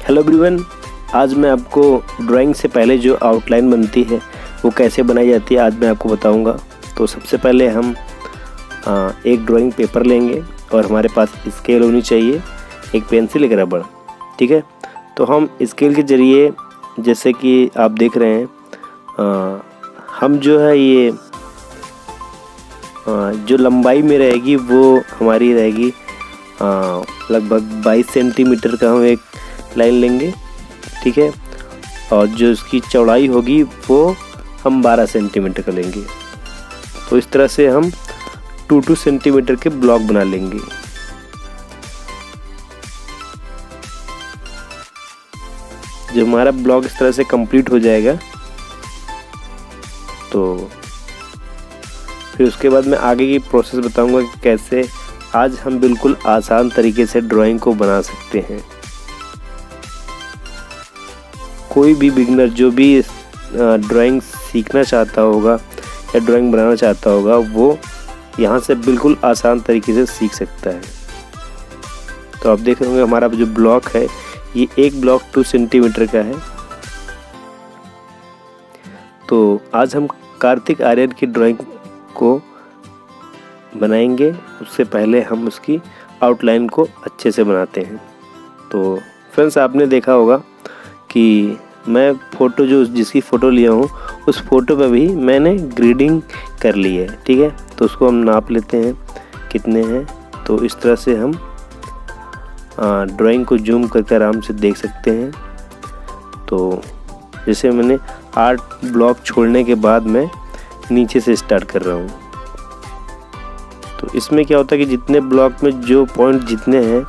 Hello everyone, आज मैं आपको ड्राइंग से पहले जो आउटलाइन बनती है वो कैसे बनाई जाती है आज मैं आपको बताऊंगा। तो सबसे पहले हम एक ड्राइंग पेपर लेंगे और हमारे पास स्केल होनी चाहिए, एक पेंसिल, एक रबड़। ठीक है, तो हम स्केल के ज़रिए जैसे कि आप देख रहे हैं हम जो है ये जो लंबाई में रहेगी वो हमारी रहेगी लगभग 22 सेंटीमीटर का हम एक लाइन लेंगे। ठीक है, और जो इसकी चौड़ाई होगी वो हम 12 सेंटीमीटर का लेंगे। तो इस तरह से हम 2-2 सेंटीमीटर के ब्लॉक बना लेंगे। जब हमारा ब्लॉक इस तरह से कंप्लीट हो जाएगा तो फिर उसके बाद मैं आगे की प्रोसेस बताऊंगा कि कैसे आज हम बिल्कुल आसान तरीके से ड्राइंग को बना सकते हैं। कोई भी बिगिनर जो भी ड्राइंग सीखना चाहता होगा या ड्राइंग बनाना चाहता होगा वो यहाँ से बिल्कुल आसान तरीके से सीख सकता है। तो आप देख रहे होंगे हमारा जो ब्लॉक है ये एक ब्लॉक 2 सेंटीमीटर का है। तो आज हम कार्तिक आर्यन की ड्राइंग को बनाएंगे, उससे पहले हम उसकी आउटलाइन को अच्छे से बनाते हैं। तो फ्रेंड्स, आपने देखा होगा कि मैं फ़ोटो जिसकी फ़ोटो लिया हूँ उस फ़ोटो पे भी मैंने ग्रेडिंग कर ली है। ठीक है, तो उसको हम नाप लेते हैं कितने हैं। तो इस तरह से हम ड्राइंग को जूम करके आराम से देख सकते हैं। तो जैसे मैंने 8 ब्लॉक छोड़ने के बाद मैं नीचे से स्टार्ट कर रहा हूँ। तो इसमें क्या होता है कि जितने ब्लॉक में जो पॉइंट जितने हैं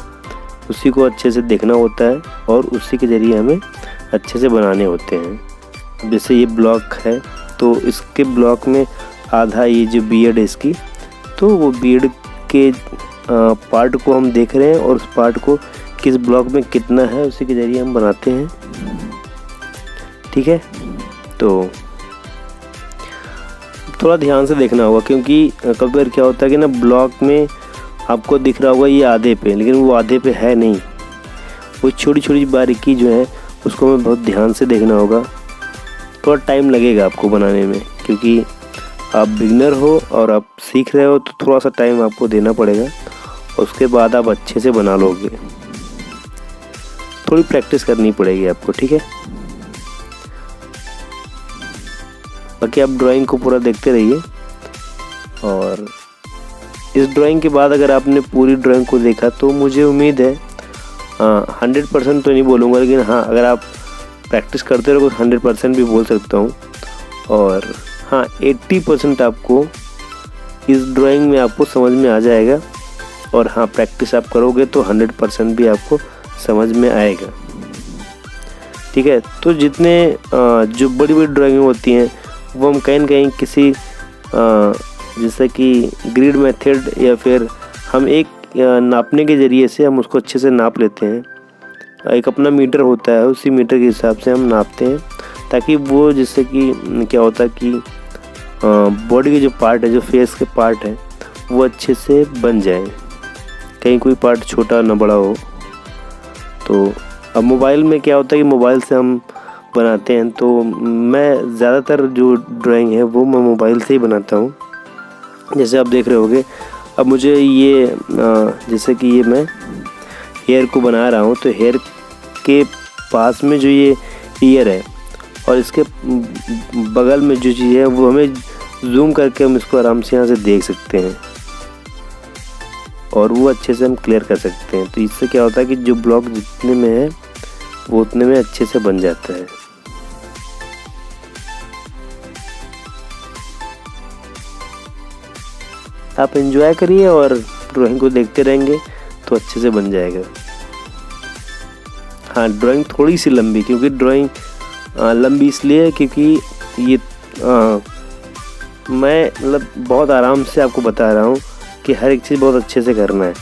उसी को अच्छे से देखना होता है और उसी के ज़रिए हमें अच्छे से बनाने होते हैं। जैसे ये ब्लॉक है तो इसके ब्लॉक में आधा ये जो बियर्ड है इसकी, तो वो बियर्ड के पार्ट को हम देख रहे हैं और उस पार्ट को किस ब्लॉक में कितना है उसी के ज़रिए हम बनाते हैं। ठीक है, तो थोड़ा ध्यान से देखना होगा क्योंकि कभी बार क्या होता है कि ना ब्लॉक में आपको दिख रहा होगा ये आधे पे, लेकिन वो आधे पे है नहीं। वो छोटी छोटी बारीकी जो है उसको हमें बहुत ध्यान से देखना होगा। थोड़ा टाइम लगेगा आपको बनाने में क्योंकि आप बिगिनर हो और आप सीख रहे हो, तो थोड़ा सा टाइम आपको देना पड़ेगा। उसके बाद आप अच्छे से बना लोगे, थोड़ी प्रैक्टिस करनी पड़ेगी आपको। ठीक है, बाकी आप ड्राइंग को पूरा देखते रहिए। और इस ड्राइंग के बाद अगर आपने पूरी ड्राइंग को देखा तो मुझे उम्मीद है 100% तो नहीं बोलूँगा, लेकिन हाँ अगर आप प्रैक्टिस करते रहो तो 100% भी बोल सकता हूँ। और हाँ 80% आपको इस ड्राइंग में आपको समझ में आ जाएगा। और हाँ प्रैक्टिस आप करोगे तो 100% भी आपको समझ में आएगा। ठीक है, तो जितने जो बड़ी बड़ी ड्राइंग होती हैं वो हम कहीं न कहीं किसी जैसे कि ग्रिड मेथड या फिर हम एक नापने के ज़रिए से हम उसको अच्छे से नाप लेते हैं। एक अपना मीटर होता है, उसी मीटर के हिसाब से हम नापते हैं ताकि वो जैसे कि क्या होता है कि बॉडी के जो पार्ट है, जो फेस के पार्ट है, वो अच्छे से बन जाए, कहीं कोई पार्ट छोटा ना बड़ा हो। तो अब मोबाइल में क्या होता है कि मोबाइल से हम बनाते हैं, तो मैं ज़्यादातर जो ड्राइंग है वो मैं मोबाइल से ही बनाता हूँ। जैसे आप देख रहे होगे, अब मुझे ये जैसे कि ये मैं हेयर को बना रहा हूँ, तो हेयर के पास में जो ये ईयर है और इसके बगल में जो चीज़ है वो हमें जूम करके हम इसको आराम से यहाँ से देख सकते हैं और वो अच्छे से हम क्लियर कर सकते हैं। तो इससे क्या होता है कि जो ब्लॉक जितने में है वो उतने में अच्छे से बन जाता है। आप एंजॉय करिए और ड्राइंग को देखते रहेंगे तो अच्छे से बन जाएगा। हाँ, ड्राइंग थोड़ी सी लंबी, क्योंकि ड्राइंग लंबी इसलिए है क्योंकि ये मैं मतलब बहुत आराम से आपको बता रहा हूँ कि हर एक चीज़ बहुत अच्छे से करना है।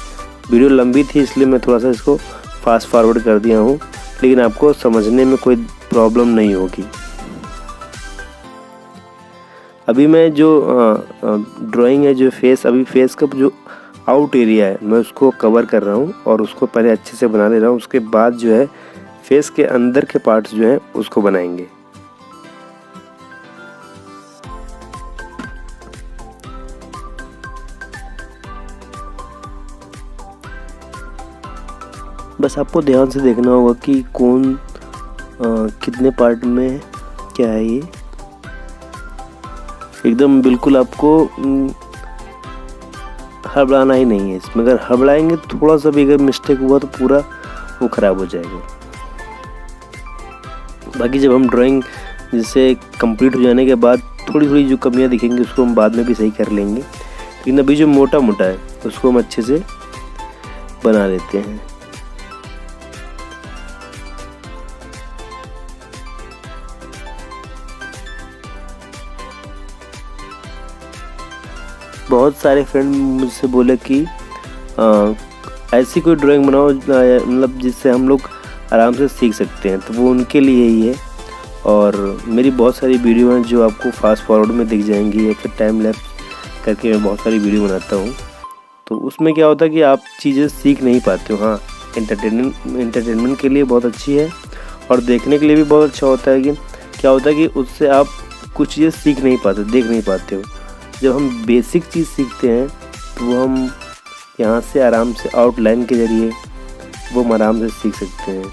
वीडियो लंबी थी इसलिए मैं थोड़ा सा इसको फास्ट फॉरवर्ड कर दिया हूँ, लेकिन आपको समझने में कोई प्रॉब्लम नहीं होगी। अभी मैं जो ड्राइंग है, जो फेस, अभी फेस का जो आउट एरिया है मैं उसको कवर कर रहा हूँ और उसको पहले अच्छे से बना ले रहा हूँ। उसके बाद जो है फेस के अंदर के पार्ट्स जो हैं उसको बनाएंगे। बस आपको ध्यान से देखना होगा कि कौन कितने पार्ट में क्या है। ये एकदम बिल्कुल आपको हड़बड़ाना ही नहीं है इसमें। अगर हड़बड़ाएंगे थोड़ा सा भी अगर मिस्टेक हुआ तो पूरा वो ख़राब हो जाएगा। बाकी जब हम ड्राइंग जैसे कंप्लीट हो जाने के बाद थोड़ी थोड़ी जो कमियां दिखेंगी उसको हम बाद में भी सही कर लेंगे, लेकिन अभी जो मोटा मोटा है उसको हम अच्छे से बना लेते हैं। बहुत सारे फ्रेंड मुझसे बोले कि ऐसी कोई ड्राइंग बनाओ मतलब जिससे हम लोग आराम से सीख सकते हैं, तो वो उनके लिए ही है। और मेरी बहुत सारी वीडियो हैं जो आपको फास्ट फॉरवर्ड में दिख जाएंगी या फिर टाइम लैप्स करके मैं बहुत सारी वीडियो बनाता हूँ। तो उसमें क्या होता है कि आप चीज़ें सीख नहीं पाते हो। हाँ, एंटरटेनमेंट के लिए बहुत अच्छी है और देखने के लिए भी बहुत अच्छा होता है कि क्या होता है कि उससे आप कुछ चीज़ें सीख नहीं पाते, देख नहीं पाते हो। जब हम बेसिक चीज़ सीखते हैं तो वो हम यहाँ से आराम से आउटलाइन के ज़रिए वो हम आराम से सीख सकते हैं।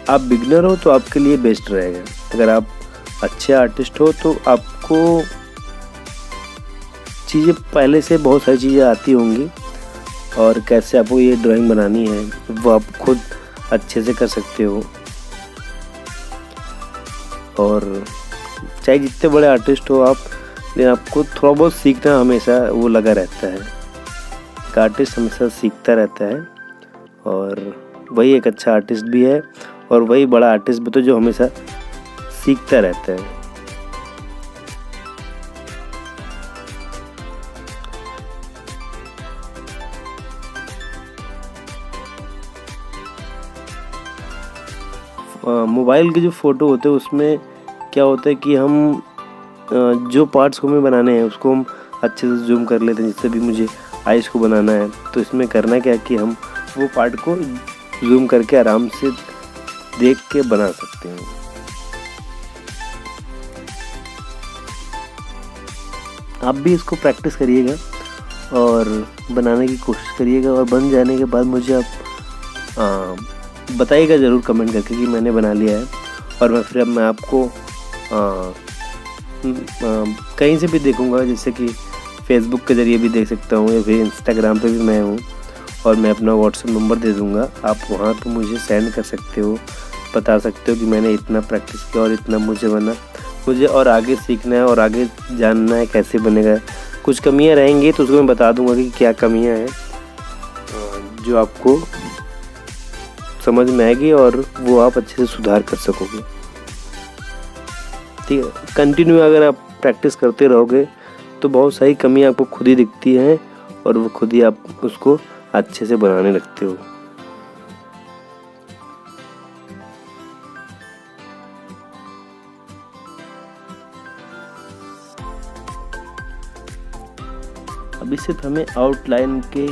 आप बिगनर हो तो आपके लिए बेस्ट रहेगा। अगर आप अच्छे आर्टिस्ट हो तो आपको चीज़ें पहले से बहुत सारी चीज़ें आती होंगी और कैसे आपको ये ड्राइंग बनानी है वो आप खुद अच्छे से कर सकते हो। और चाहे जितने बड़े आर्टिस्ट हो आप, लेकिन आपको थोड़ा बहुत सीखना हमेशा वो लगा रहता है। एक आर्टिस्ट हमेशा सीखता रहता है और वही एक अच्छा आर्टिस्ट भी है और वही बड़ा आर्टिस्ट भी तो जो हमेशा सीखता रहता है। मोबाइल के जो फ़ोटो होते हैं उसमें क्या होता है कि हम जो पार्ट्स को हमें बनाने हैं उसको हम अच्छे से जूम कर लेते हैं। जिससे भी मुझे आइस को बनाना है तो इसमें करना क्या है कि हम वो पार्ट को जूम करके आराम से देख के बना सकते हैं। आप भी इसको प्रैक्टिस करिएगा और बनाने की कोशिश करिएगा और बन जाने के बाद मुझे आप बताइएगा ज़रूर कमेंट करके कि मैंने बना लिया है। और मैं आपको कहीं से भी देखूंगा, जैसे कि फेसबुक के ज़रिए भी देख सकता हूँ या फिर इंस्टाग्राम पे भी मैं हूँ और मैं अपना व्हाट्सएप नंबर दे दूँगा। आप वहाँ पे मुझे सेंड कर सकते हो, बता सकते हो कि मैंने इतना प्रैक्टिस किया और इतना मुझे और आगे सीखना है और आगे जानना है कैसे बनेगा। कुछ कमियाँ रहेंगी तो उसको मैं बता दूँगा कि क्या कमियाँ हैं जो आपको समझ में आएगी और वो आप अच्छे से सुधार कर सकोगे। ठीक है, कंटिन्यू अगर आप प्रैक्टिस करते रहोगे तो बहुत सारी कमियां आपको खुद ही दिखती हैं और वो खुद ही आप उसको अच्छे से बनाने लगते हो। अभी सिर्फ हमें आउटलाइन के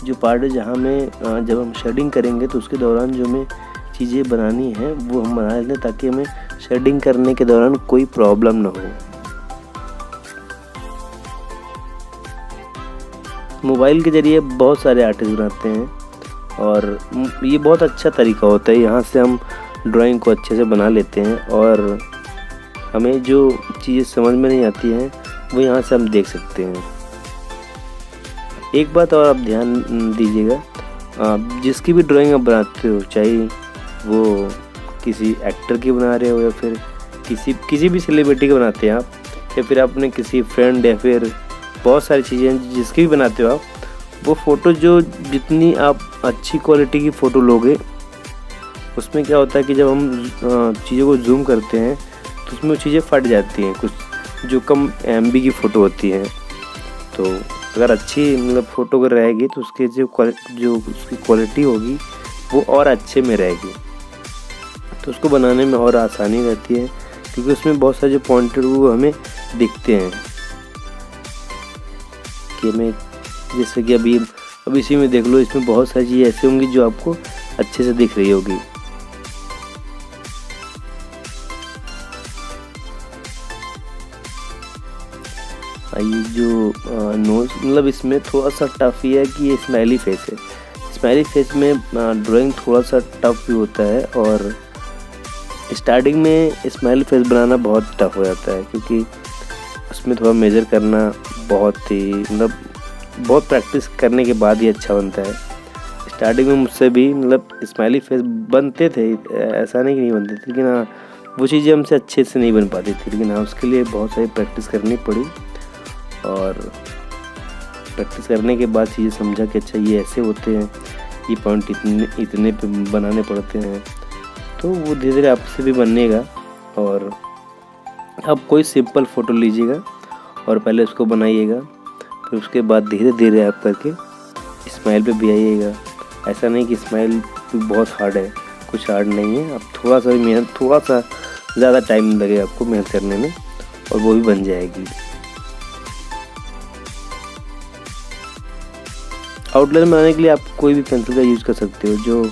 जो पार्ट है जहाँ में जब हम शेडिंग करेंगे तो उसके दौरान जो हमें चीज़ें बनानी है वो हम बना लेते हैं ताकि हमें शेडिंग करने के दौरान कोई प्रॉब्लम ना हो। मोबाइल के ज़रिए बहुत सारे आर्टिस्ट बनाते हैं और ये बहुत अच्छा तरीका होता है। यहाँ से हम ड्राइंग को अच्छे से बना लेते हैं और हमें जो चीज़ें समझ में नहीं आती हैं वो यहाँ से हम देख सकते हैं। एक बात और आप ध्यान दीजिएगा, आप जिसकी भी ड्राइंग आप बनाते हो, चाहे वो किसी एक्टर की बना रहे हो या फिर किसी भी सेलिब्रिटी की बनाते हैं आप या फिर अपने किसी फ्रेंड या फिर बहुत सारी चीज़ें जिसकी भी बनाते हो आप, वो फ़ोटो जो जितनी आप अच्छी क्वालिटी की फ़ोटो लोगे उसमें क्या होता है कि जब हम चीज़ों को जूम करते हैं तो उसमें वो चीज़ें फट जाती हैं, कुछ जो कम MB की फ़ोटो होती हैं। तो अगर अच्छी मतलब फ़ोटो अगर रहेगी तो उसके जो उसकी क्वालिटी होगी वो और अच्छे में रहेगी, तो उसको बनाने में और आसानी रहती है क्योंकि उसमें बहुत सारे जो पॉइंटेड वो हमें दिखते हैं कि हमें, जैसे कि अभी इसी में देख लो, इसमें बहुत सारी चीज़ें ऐसी होंगी जो आपको अच्छे से दिख रही होगी। ये जो नोज मतलब इसमें थोड़ा सा टफ ही है कि ये स्माइली फेस है। स्माइली फेस में ड्राइंग थोड़ा सा टफ भी होता है, और स्टार्टिंग में स्माइली फेस बनाना बहुत टफ हो जाता है, क्योंकि उसमें थोड़ा मेजर करना बहुत ही मतलब बहुत प्रैक्टिस करने के बाद ही अच्छा बनता है। स्टार्टिंग में मुझसे भी मतलब स्माइली फेस बनते थे, ऐसा नहीं कि नहीं बनते थे, लेकिन हाँ वो चीज़ें हमसे अच्छे से नहीं बन पाती थी। लेकिन हाँ उसके लिए बहुत सारी प्रैक्टिस करनी पड़ी, और प्रैक्टिस करने के बाद चीज़ें समझा कि अच्छा ये ऐसे होते हैं, ये पॉइंट इतने पे बनाने पड़ते हैं, तो वो धीरे धीरे आपसे भी बनेगा। और आप कोई सिंपल फ़ोटो लीजिएगा और पहले उसको बनाइएगा, फिर उसके बाद धीरे धीरे आप करके स्माइल पे भी आइएगा। ऐसा नहीं कि स्माइल बहुत हार्ड है, कुछ हार्ड नहीं है। आप थोड़ा सा भी मेहनत, थोड़ा सा ज़्यादा टाइम लगेगा आपको मेहनत करने में, और वो भी बन जाएगी। आउटलाइन बनाने के लिए आप कोई भी पेंसिल का यूज़ कर सकते हो जो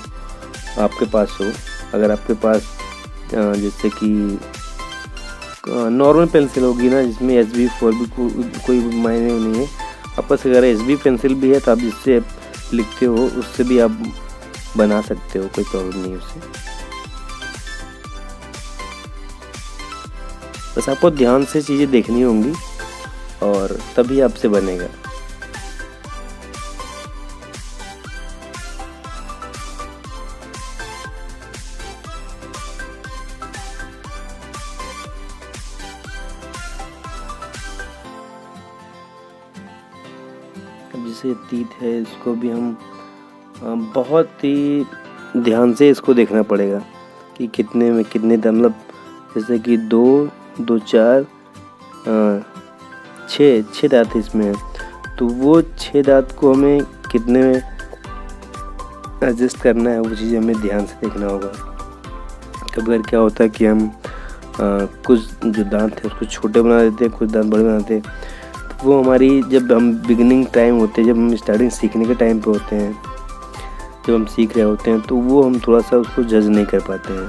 आपके पास हो। अगर आपके पास जैसे कि नॉर्मल पेंसिल होगी ना, जिसमें SB4 भी कोई मायने नहीं है, आपके पास अगर SB पेंसिल भी है तो आप जिससे लिखते हो उससे भी आप बना सकते हो, कोई प्रॉब्लम नहीं है उससे। बस आपको ध्यान से चीज़ें देखनी होंगी और तभी आपसे बनेगा। अब जैसे तीत है, इसको भी हम बहुत ही ध्यान से इसको देखना पड़ेगा कि कितने में कितने मतलब जैसे कि 2 2 4 6 दांत इसमें है, तो वो 6 दांत को हमें कितने में एडजस्ट करना है, वो चीज़ हमें ध्यान से देखना होगा। कभी कभी क्या होता है कि हम कुछ जो दांत है उसको छोटे बना देते हैं, कुछ दांत बड़े बना देते हैं। वो हमारी जब हम बिगिनिंग टाइम होते हैं, जब हम स्टार्टिंग सीखने के टाइम पे होते हैं, जब हम सीख रहे होते हैं, तो वो हम थोड़ा सा उसको जज नहीं कर पाते हैं।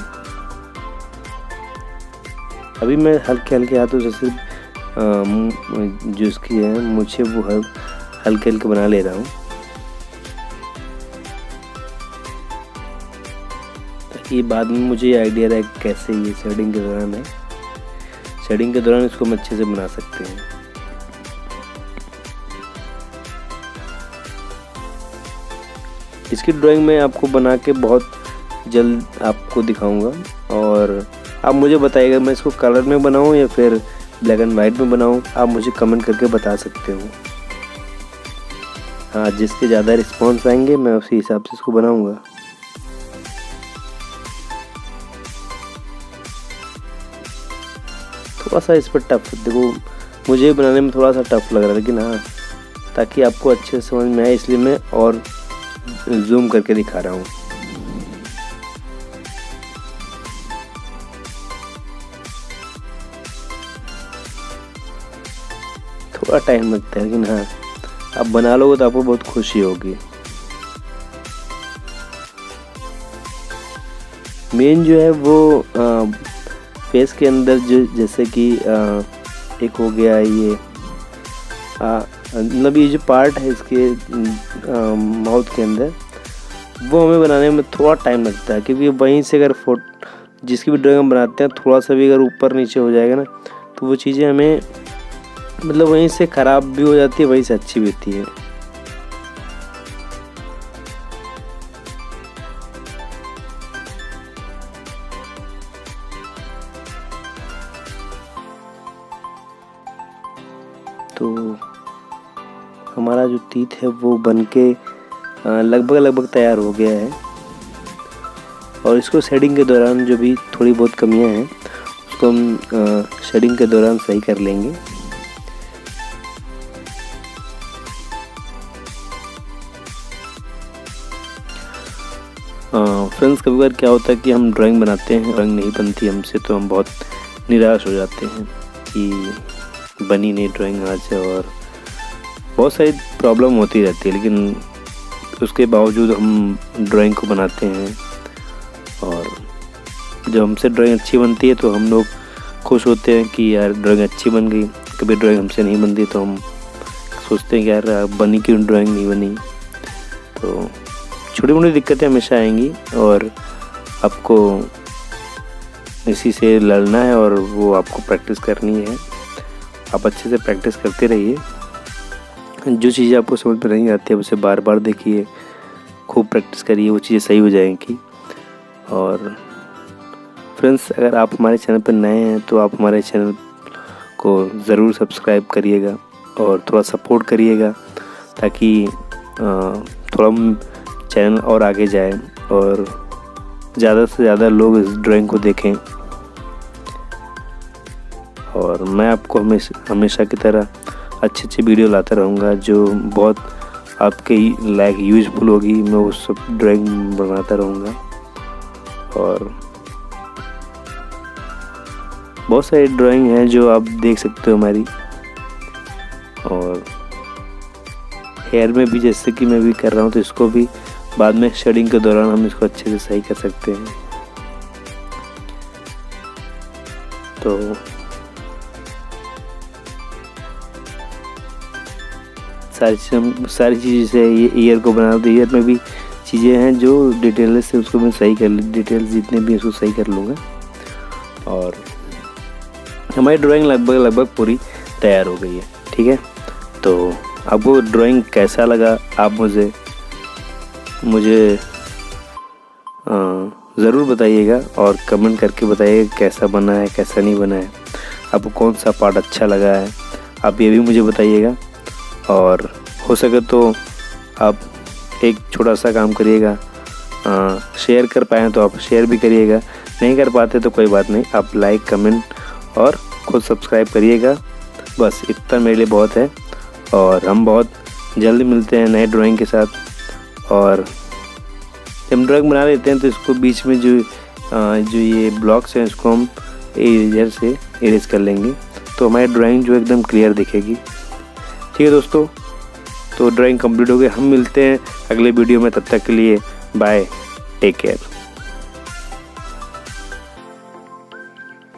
अभी मैं हल्के हल्के हाथों से सिर्फ जो इसकी है मुझे वो हल्के हल्के बना ले रहा हूँ, ताकि बाद में मुझे आइडिया रहे कैसे ये शेडिंग के दौरान है। शेडिंग के दौरान इसको हम अच्छे से बना सकते हैं। इसकी ड्राइंग मैं आपको बना के बहुत जल्द आपको दिखाऊंगा, और आप मुझे बताइएगा मैं इसको कलर में बनाऊं या फिर ब्लैक एंड वाइट में बनाऊं, आप मुझे कमेंट करके बता सकते हो। हाँ, जिसके ज़्यादा रिस्पॉन्स आएंगे मैं उसी हिसाब से इसको बनाऊंगा। थोड़ा सा इस पर टफ, देखो मुझे बनाने में थोड़ा सा टफ लग रहा है, लेकिन हाँ ताकि आपको अच्छे से समझ में आए इसलिए मैं और जूम करके दिखा रहा हूँ। थोड़ा टाइम लगता है, लेकिन हाँ आप बना लोगे तो आपको बहुत खुशी होगी। मेन जो है वो फेस के अंदर जो जैसे कि एक हो गया ये मतलब ये जो पार्ट है इसके माउथ के अंदर, वो हमें बनाने में थोड़ा टाइम लगता है, क्योंकि वहीं से अगर जिसकी भी ड्राइंग हम बनाते हैं थोड़ा सा भी अगर ऊपर नीचे हो जाएगा ना, तो वो चीज़ें हमें मतलब वहीं से ख़राब भी हो जाती है, वहीं से अच्छी भी होती है। तो हमारा जो तीत है वो बनके लगभग तैयार हो गया है, और इसको शेडिंग के दौरान जो भी थोड़ी बहुत कमियां हैं उसको हम शेडिंग के दौरान सही कर लेंगे। फ्रेंड्स, कभी बार क्या होता है कि हम ड्राइंग बनाते हैं, ड्राइंग नहीं बनती हमसे, तो हम बहुत निराश हो जाते हैं कि बनी नहीं ड्राइंग आज, और बहुत सारी प्रॉब्लम होती रहती है। लेकिन उसके बावजूद हम ड्राइंग को बनाते हैं। और जब हमसे ड्राइंग अच्छी बनती है तो हम लोग खुश होते हैं कि यार ड्राइंग अच्छी बन गई। कभी ड्राइंग हमसे नहीं बनती तो हम सोचते हैं कि यार बनी क्यों ड्राइंग नहीं बनी। तो छोटी मोटी दिक्कतें हमेशा आएंगी और आपको इसी से लड़ना है और वो आपको प्रैक्टिस करनी है। आप अच्छे से प्रैक्टिस करते रहिए। जो चीज़ें आपको समझ में नहीं आती है उसे बार बार देखिए, खूब प्रैक्टिस करिए, वो चीज़ें सही हो जाएंगी। और फ्रेंड्स, अगर आप हमारे चैनल पर नए हैं तो आप हमारे चैनल को ज़रूर सब्सक्राइब करिएगा और थोड़ा सपोर्ट करिएगा, ताकि थोड़ा चैनल और आगे जाए और ज़्यादा से ज़्यादा लोग इस ड्राइंग को देखें। और मैं आपको हमेशा की तरह अच्छी अच्छी वीडियो लाता रहूँगा जो बहुत आपके लाइक यूज़फुल होगी। मैं वो सब ड्राइंग बनाता रहूँगा। और बहुत सारी ड्राइंग हैं जो आप देख सकते हो हमारी। और हेयर में भी जैसे कि मैं भी कर रहा हूँ, तो इसको भी बाद में शेडिंग के दौरान हम इसको अच्छे से सही कर सकते हैं। तो सारी चीज़ें से ये ईयर को बना दो। ईयर में भी चीज़ें हैं जो डिटेल से उसको मैं सही कर डिटेल्स जितने भी उसको सही कर लूँगा। और हमारी ड्राइंग लगभग पूरी तैयार हो गई है। ठीक है, तो आपको ड्राइंग कैसा लगा आप मुझे ज़रूर बताइएगा और कमेंट करके बताइएगा कैसा बना है, कैसा नहीं बना है, आपको कौन सा पार्ट अच्छा लगा है, आप ये भी मुझे बताइएगा। और हो सके तो आप एक छोटा सा काम करिएगा, शेयर कर पाएँ तो आप शेयर भी करिएगा, नहीं कर पाते तो कोई बात नहीं, आप लाइक कमेंट और खुद सब्सक्राइब करिएगा। बस इतना मेरे लिए बहुत है। और हम बहुत जल्दी मिलते हैं नए ड्राइंग के साथ। और जब हम ड्राइंग बना लेते हैं तो इसको बीच में जो ये ब्लॉक्स हैं इसको हम इरेजर से इरेज कर लेंगे, तो हमारी ड्राइंग जो एकदम क्लियर दिखेगी। ठीक है दोस्तों, तो ड्राइंग कंप्लीट हो गई। हम मिलते हैं अगले वीडियो में, तब तक के लिए बाय, टेक केयर।